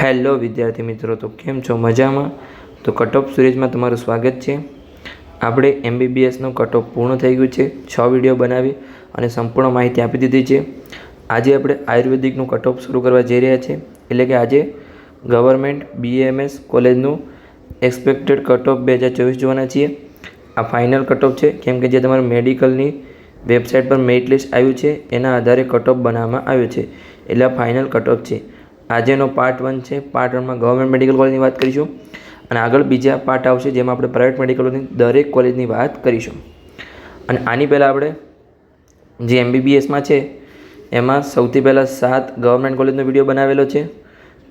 Hello વિદ્યાર્થી મિત્રો, તો કેમ છો? મજામાં? તો કટઓફ સિરીઝમાં તમારું સ્વાગત છે. આપણે MBBSનું કટઓફ પૂર્ણ થઈ ગયું છે. 6 વિડીયો બનાવી અને સંપૂર્ણ માહિતી આપી દીધી છે. આજે આપણે આયુર્વેદિકનું કટઓફ શરૂ કરવા જઈ રહ્યા છીએ. એટલે કે આજે ગવર્મેન્ટ BAMS કોલેજનું એક્સપેક્ટેડ કટઓફ 2024 જોવાના છીએ. આ ફાઇનલ કટઓફ છે, કેમ કે જે તમારું મેડિકલની વેબસાઇટ પર મેરિટ લિસ્ટ આવ્યું છે એના આધારે કટઓફ બનાવવામાં આવ્યો છે. એટલે આ ફાઇનલ કટઓફ છે. આજેનો પાર્ટ 1 છે. પાર્ટ 1માં ગવર્મેન્ટ મેડિકલ કોલેજની વાત કરીશું અને આગળ બીજા પાર્ટ આવશે જેમાં આપણે પ્રાઇવેટ મેડિકલોની દરેક કોલેજની વાત કરીશું. અને આની પહેલાં આપણે જે MBBSમાં છે એમાં સૌથી પહેલાં 7 ગવર્મેન્ટ કોલેજનો વિડીયો બનાવેલો છે.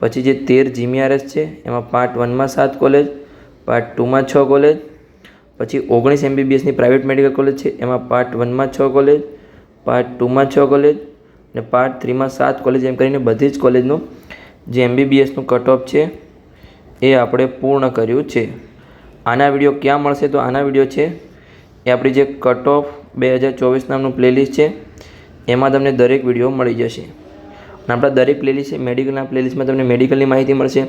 પછી જે 13 GMRS છે એમાં પાર્ટ 1માં 7 કોલેજ, પાર્ટ 2માં 6 કોલેજ, પછી 19 MBBSની પ્રાઇવેટ મેડિકલ કોલેજ છે એમાં પાર્ટ 1માં 6 કોલેજ, પાર્ટ 2માં 6 કોલેજ અને પાર્ટ 3માં 7 કોલેજ, એમ કરીને બધી જ કોલેજનું જે MBBSનું કટઓફ છે એ આપણે પૂર્ણ કર્યું છે. આના વિડીયો ક્યાં મળશે? તો આના વિડીયો છે એ આપણી જે કટઓફ 2024 નામનું પ્લેલિસ્ટ છે એમાં તમને દરેક વિડીયો મળી જશે. અને આપણા દરેક પ્લેલિસ્ટ છે મેડિકલના પ્લેલિસ્ટમાં તમને મેડિકલની માહિતી મળશે.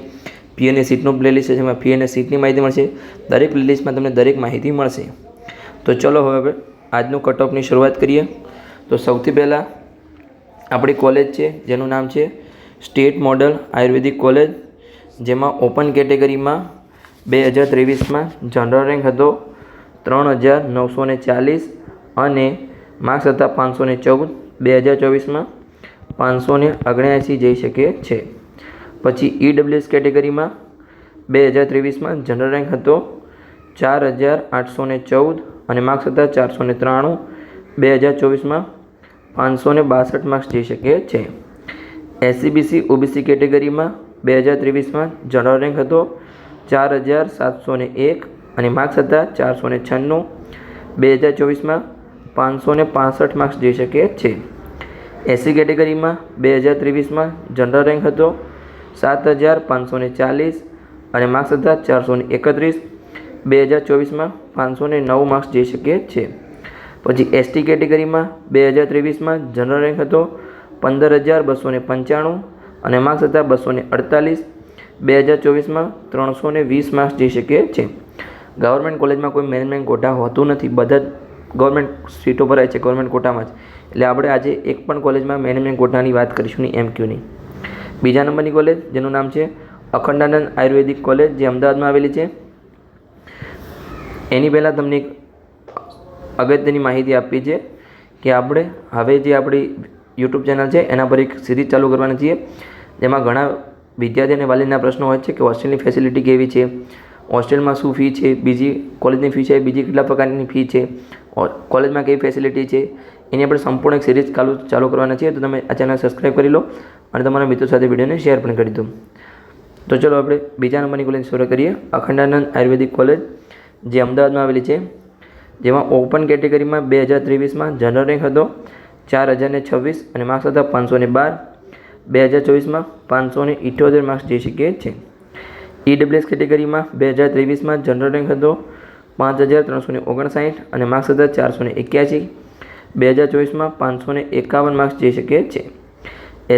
ફી અને સીટનું પ્લેલિસ્ટ છે જેમાં ફી અને સીટની માહિતી મળશે. દરેક પ્લેલિસ્ટમાં તમને દરેક માહિતી મળશે. તો ચલો હવે આપણે આજનું કટઓફની શરૂઆત કરીએ. તો સૌથી પહેલાં આપણી કોલેજ છે જેનું નામ છે સ્ટેટ મોડલ આયુર્વેદિક કોલેજ, જેમાં ઓપન કેટેગરીમાં 2023માં જનરલ રેન્ક હતો 3940 અને માર્ક્સ હતા 514. 2024માં 579 જઈ શકે છે. પછી EWS કેટેગરીમાં 2023માં જનરલ રેન્ક હતો 4814 અને માર્ક્સ હતા 493. 2024માં 562 માર્ક્સ જઈ શકે છે. SCBC OBC કેટેગરીમાં 2023માં જનરલ રેન્ક હતો 4701 અને માર્ક્સ હતા 496. 2024માં 565 માર્ક્સ જઈ શકે છે. SC કેટેગરીમાં 2023માં જનરલ રેન્ક હતો 7540 અને માર્ક્સ હતા 431. 2024માં 509 માર્ક્સ જઈ શકે છે. પછી ST કેટેગરીમાં 2023માં જનરલ રેન્ક હતો 15295 અને માર્ક્સ હતા 248. 2024માં 320 માર્ક્સ જઈ શકે છે. ગવર્મેન્ટ કોલેજમાં કોઈ મેનેજમેન્ટ કોટા હોતું નથી, બધા જ ગવર્મેન્ટ સીટો ભરાય છે ગવર્મેન્ટ કોટામાં જ. એટલે આપણે આજે એક પણ કોલેજમાં મેનેજમેન્ટ કોટાની વાત કરીશું નહીં, MQની. બીજા નંબરની કોલેજ જેનું નામ છે અખંડાનંદ આયુર્વેદિક કોલેજ, જે અમદાવાદમાં આવેલી છે. એની પહેલાં તમને એક અગત્યની માહિતી આપી છે કે આપણે હવે જે આપણી YouTube ચેનલ છે એના પર એક સિરીઝ ચાલુ કરવાની છીએ, જેમાં ઘણા વિદ્યાર્થી અને વાલીના પ્રશ્નો હોય છે કે હોસ્ટેલની ફેસિલિટી કેવી છે, હોસ્ટેલમાં શું ફી છે, બીજી કોલેજની ફી છે, બીજી કેટલા પ્રકારની ફી છે, કોલેજમાં કેવી ફેસિલિટી છે, એની આપણે સંપૂર્ણ એક સિરીઝ ચાલુ કરવાના છીએ. તો તમે આ ચેનલ સબસ્ક્રાઈબ કરી લો અને તમારા મિત્રો સાથે વિડીયોને શેર પણ કરી દો. તો ચલો આપણે બીજા નંબરની કોલેજ શરૂ કરીએ. અખંડાનંદ આયુર્વેદિક કોલેજ, જે અમદાવાદમાં આવેલી છે, જેમાં ઓપન કેટેગરીમાં 2023માં જનરલ રેન્ક હતો 4026 અને માર્ક્સ હતા 512. 2024માં 578 માર્ક્સ જઈ શકે છે. EWS કેટેગરીમાં 2023માં જનરલ રેન્ક હતો 5359 અને માર્ક્સ હતા 481. 2024માં 551 માર્ક્સ જઈ શકે છે.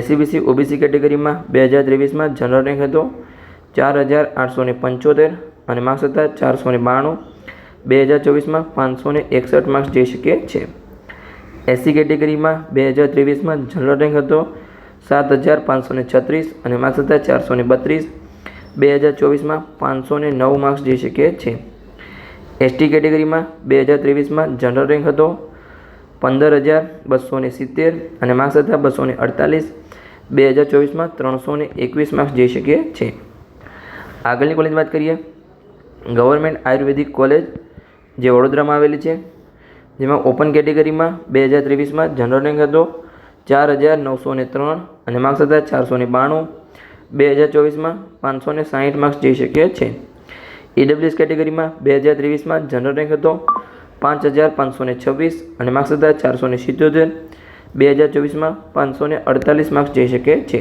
SCBC OBC કેટેગરીમાં 2023માં જનરલ રેન્ક હતો 4875 અને માર્ક્સ હતા 492. 2024માં 561 માર્ક્સ જઈ શકે છે. SC કેટેગરીમાં 2023માં જનરલ રેન્ક હતો 7536 અને માર્ક્સ હતા 432. 2024માં 509 માર્ક્સ જઈ શકે છે. ST કેટેગરીમાં 2023માં જનરલ રેન્ક હતો 15270 અને માર્ક્સ હતા 248. 2024માં 321 માર્ક્સ જઈ શકે છે. આગળની કોલેજની વાત કરીએ, ગવર્મેન્ટ આયુર્વેદિક કોલેજ, જે વડોદરામાં આવેલી છે, જેમાં ઓપન કેટેગરીમાં 2023માં જનરલ રેન્ક હતો 4903 અને માર્ક્સ હતા 492. 2024માં 560 માર્ક્સ જઈ શકે છે. EWS કેટેગરીમાં 2023માં જનરલ રેન્ક હતો 5526 અને માર્ક્સ હતા 477. 2024માં 548 માર્ક્સ જઈ શકે છે.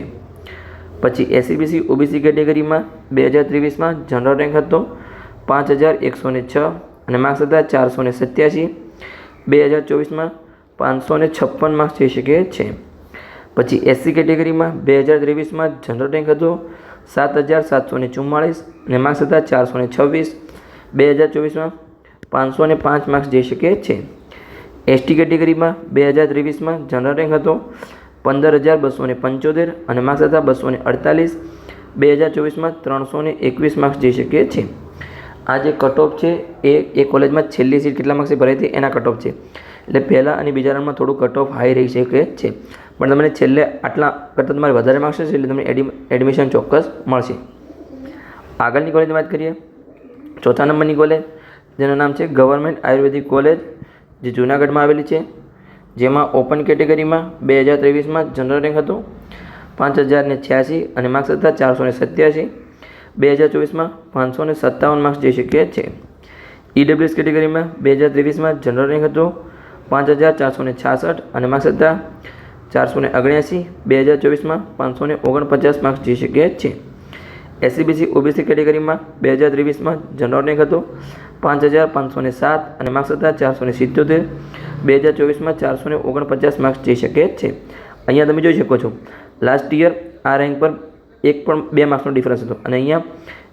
પછી SCBC OBC કેટેગરીમાં 2023માં જનરલ રેન્ક હતો 5106 અને માર્ક્સ હતા 487. 2024માં 556 માર્ક્સ જઈ શકે છે. પછી SC કેટેગરીમાં 2023માં જનરલ રેન્ક હતો 7,744 અને માર્ક્સ હતા 426. 2024માં 505 માર્ક્સ જઈ શકે છે. એસટી કેટેગરીમાં 2023માં જનરલ રેન્ક હતો 15,275 અને માર્ક્સ હતા 248. 2024માં 321 માર્ક્સ જઈ શકે છે. આ જે કટ ઓફ છે એ કોલેજમાં છેલ્લી સીટ કેટલા માર્ક્સે ભરાઈ હતી એના કટ ઓફ છે. એટલે પહેલાં અને બીજા રાઉન્ડમાં થોડું કટ ઓફ હાઈ રહી શકે છે, પણ તમને છેલ્લે આટલા કરતાં તમારે વધારે માર્ક્સ હશે એટલે તમને એડમિશન ચોક્કસ મળશે. આગળની કોલેજની વાત કરીએ. ચોથા નંબરની કોલેજ જેનું નામ છે ગવર્મેન્ટ આયુર્વેદિક કોલેજ, જે જૂનાગઢમાં આવેલી છે. જેમાં ઓપન કેટેગરીમાં 2023માં જનરલ રેન્ક હતો 5,086 અને માર્ક્સ હતા 487. 2024માં 557 માર્ક્સ જઈ શકે છે. ઈડબ્લ્યુએસ કેટેગરીમાં 2023માં જનરલ રેન્ક હતો 5,466 અને માર્ક્સ હતા 479. 2024માં 549 માર્ક્સ જઈ શકે છે. એસસીબીસી ઓબીસી કેટેગરીમાં 2023માં જનરલ રેન્ક હતો 5,507 અને માર્ક્સ હતા 477. 2024માં 449 માર્ક્સ જઈ શકે છે. અહીંયા તમે જોઈ શકો છો લાસ્ટ યર આ રેન્ક પર 2 માર્ક્સનો ડિફરન્સ હતો અને અહીંયા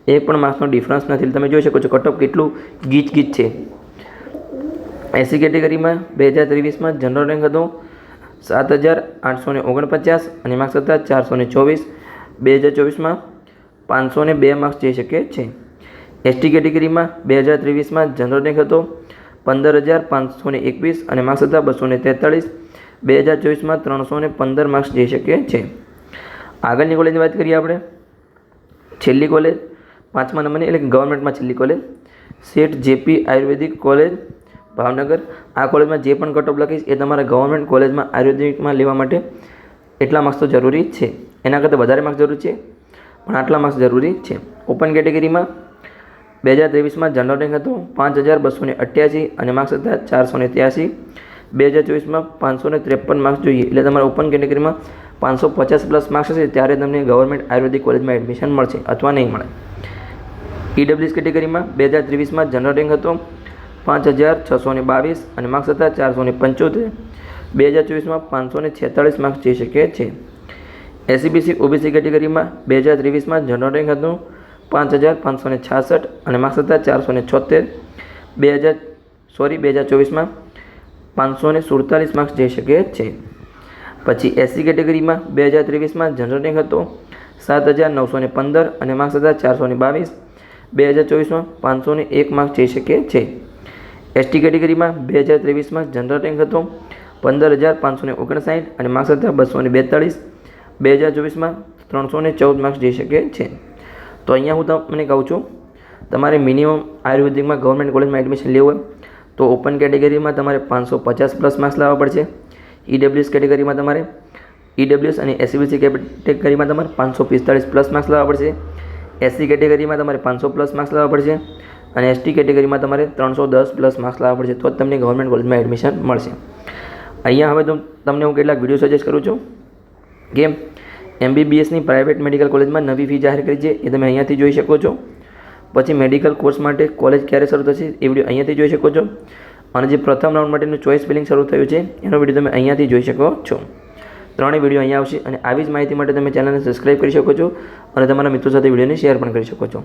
1 માર્ક્સનો ડિફરન્સ નથી. તમે જોઈ શકો છો કટ ઓફ કેટલું ગીચ છે. એસસી કેટેગરીમાં 2023માં જનરલ રેન્ક હતો 7,849 અને માર્ક્સ હતા 424. 2024માં 502 માર્ક્સ જઈ શકે છે. એસટી કેટેગરીમાં 2023માં જનરલ રેન્ક હતો 15,521 અને માર્ક્સ હતા 243. 2024માં 315 માર્ક્સ જઈ શકે છે. આગળની કોલેજની વાત કરીએ આપણે. છેલ્લી કોલેજ 5મા નંબરની એટલે ગવર્મેન્ટમાં છેલ્લી કોલેજ શેઠ જેપી આયુર્વેદિક કોલેજ ભાવનગર. આ કોલેજમાં જે પણ કટ ઓફ લખીશ એ તમારા ગવર્મેન્ટ કોલેજમાં આયુર્વેદિકમાં લેવા માટે એટલા માર્ક્સ તો જરૂરી છે, એના કરતાં વધારે માર્ક્સ જરૂરી છે પણ આટલા માર્ક્સ જરૂરી છે. ઓપન કેટેગરીમાં 2023માં જનરલ રેન્ક હતો 5,288 અને માર્ક્સ હતા 483. 2024માં 553 માર્ક્સ જોઈએ એટલે તમારા ઓપન કેટેગરીમાં 550+ માર્ક્સ હશે ત્યારે તમને ગવર્મેન્ટ આયુર્વેદિક કોલેજમાં એડમિશન મળશે અથવા નહીં મળે. ઈડબ્લ્યુએસ કેટેગરીમાં 2023માં જનરલ રેન્ક હતો 5,622 અને માર્ક્સ હતા 475. 2024માં 546 માર્ક્સ જઈ શકે છે. એસસીબીસી ઓબીસી કેટેગરીમાં 2023માં જનરલ રેન્ક હતું 5,566 અને માર્ક્સ હતા 476. 2024માં 547 માર્ક્સ જઈ શકે છે. પછી એસસી કેટેગરીમાં 2023માં જનરલ રેન્ક હતો 7,915 અને માર્ક્સ હતા 422. 2024માં 501 માર્ક્સ જઈ શકે છે. એસટી કેટેગરીમાં 2023માં જનરલ રેન્ક હતો 15,559 અને માર્ક્સ હતા 242. 2024માં 314 માર્ક્સ જઈ શકે છે. તો અહીંયા હું તમને કહું છું તમારે મિનિમમ આયુર્વેદિકમાં ગવર્મેન્ટ કોલેજમાં એડમિશન લેવું હોય તો ઓપન કેટેગરીમાં તમારે 550+ માર્ક્સ લાવવા પડશે. ઈડબ્લ્યુએસ કેટેગરીમાં તમારે ઈડબ્લ્યુએસ અને એસસીબીસી કેટેગરીમાં તમારે 545+ માર્ક્સ લાવવા પડશે. એસસી કેટેગરીમાં તમારે 500+ માર્ક્સ લાવવા પડશે અને એસટી કેટેગરીમાં તમારે 310+ માર્ક્સ લાવવા પડશે તો જ તમને ગવર્મેન્ટ કોલેજમાં એડમિશન મળશે. અહીંયા હવે તમને હું કેટલાક વિડીયો સજેસ્ટ કરું છું કે એમબીબીએસની પ્રાઇવેટ મેડિકલ કોલેજમાં નવી ફી જાહેર કરી છે એ તમે અહીંયાથી જોઈ શકો છો. પછી મેડિકલ કોર્સ માટે કોલેજ ક્યારે શરૂ થશે એ વિડીયો અહીંયાથી જોઈ શકો છો. અને જે પ્રથમ રાઉન્ડ માટેનું ચોઇસ ફિલિંગ શરૂ થયું છે એનો વિડીયો તમે અહીંયાથી જોઈ શકો છો. ત્રણેય વિડીયો અહીંયા આવશે અને આવી જ માહિતી માટે તમે ચેનલને સબસ્ક્રાઈબ કરી શકો છો અને તમારા મિત્રો સાથે વિડીયોને શેર પણ કરી શકો છો.